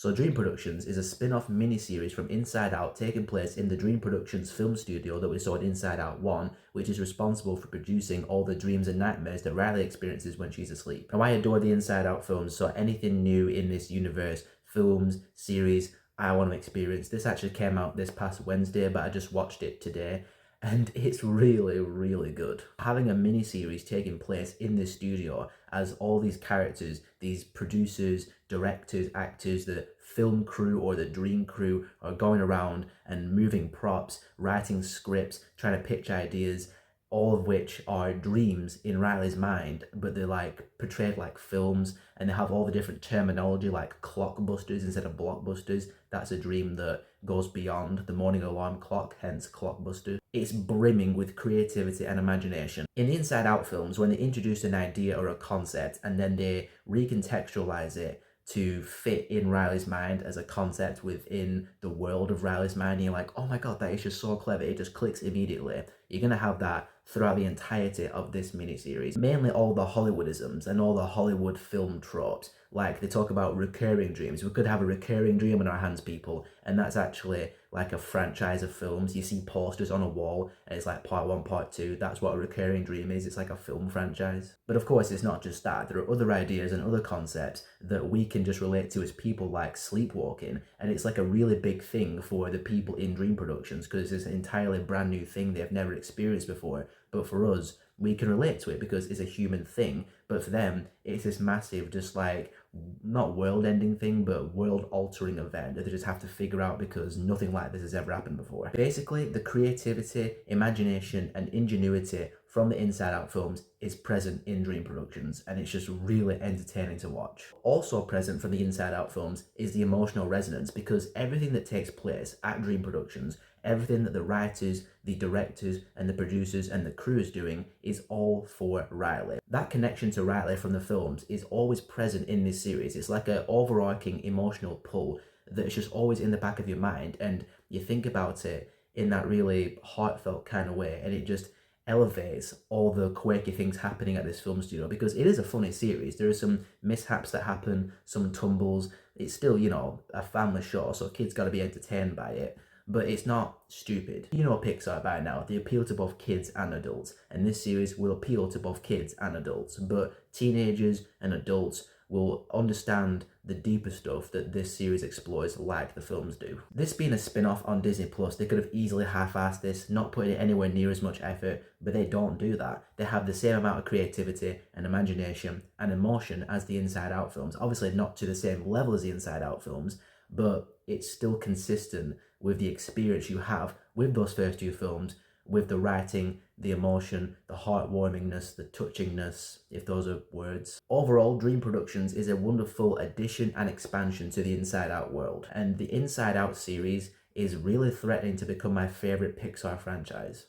So Dream Productions is a spin-off miniseries from Inside Out taking place in the Dream Productions film studio that we saw in Inside Out 1, which is responsible for producing all the dreams and nightmares that Riley experiences when she's asleep. Now I adore the Inside Out films, so anything new in this universe, films, series, I want to experience. This actually came out this past Wednesday, but I just watched it today. And it's really, really good. Having a mini series taking place in this studio as all these characters, these producers, directors, actors, the film crew or the dream crew are going around and moving props, writing scripts, trying to pitch ideas, all of which are dreams in Riley's mind, but they're like portrayed like films, and they have all the different terminology like clockbusters instead of blockbusters. That's a dream that goes beyond the morning alarm clock, hence clockbuster. It's brimming with creativity and imagination. In the Inside Out films, when they introduce an idea or a concept and then they recontextualize it to fit in Riley's mind as a concept within the world of Riley's mind, and you're like, oh my god, that is just so clever, it just clicks immediately. You're gonna have that throughout the entirety of this miniseries. Mainly all the Hollywoodisms and all the Hollywood film tropes. Like they talk about recurring dreams. We could have a recurring dream on our hands, people, and that's actually like a franchise of films. You see posters on a wall and it's like part 1, part 2. That's what a recurring dream is. It's like a film franchise. But of course, it's not just that. There are other ideas and other concepts that we can just relate to as people, like sleepwalking. And it's like a really big thing for the people in Dream Productions because it's an entirely brand new thing they've never experienced before. But for us, we can relate to it because it's a human thing. But for them, it's this massive, just like, not world-ending thing, but world-altering event that they just have to figure out because nothing like this has ever happened before. Basically, the creativity, imagination, and ingenuity from the Inside Out films is present in Dream Productions, and it's just really entertaining to watch. Also present from the Inside Out films is the emotional resonance, because everything that takes place at Dream Productions, everything that the writers, the directors, and the producers and the crew is doing is all for Riley. That connection to Riley from the films is always present in this series. It's like an overarching emotional pull that's just always in the back of your mind, and you think about it in that really heartfelt kind of way, and it just elevates all the quirky things happening at this film studio, because it is a funny series. There are some mishaps that happen, some tumbles. It's still, you know, a family show, so kids got to be entertained by it, but it's not stupid. You know Pixar by now, they appeal to both kids and adults, and this series will appeal to both kids and adults, but teenagers and adults will understand the deeper stuff that this series explores like the films do. This being a spin-off on Disney Plus, they could have easily half-assed this, not putting it anywhere near as much effort, but they don't do that. They have the same amount of creativity and imagination and emotion as the Inside Out films. Obviously not to the same level as the Inside Out films, but it's still consistent with the experience you have with those first two films, with the writing, the emotion, the heartwarmingness, the touchingness, if those are words. Overall, Dream Productions is a wonderful addition and expansion to the Inside Out world, and the Inside Out series is really threatening to become my favourite Pixar franchise.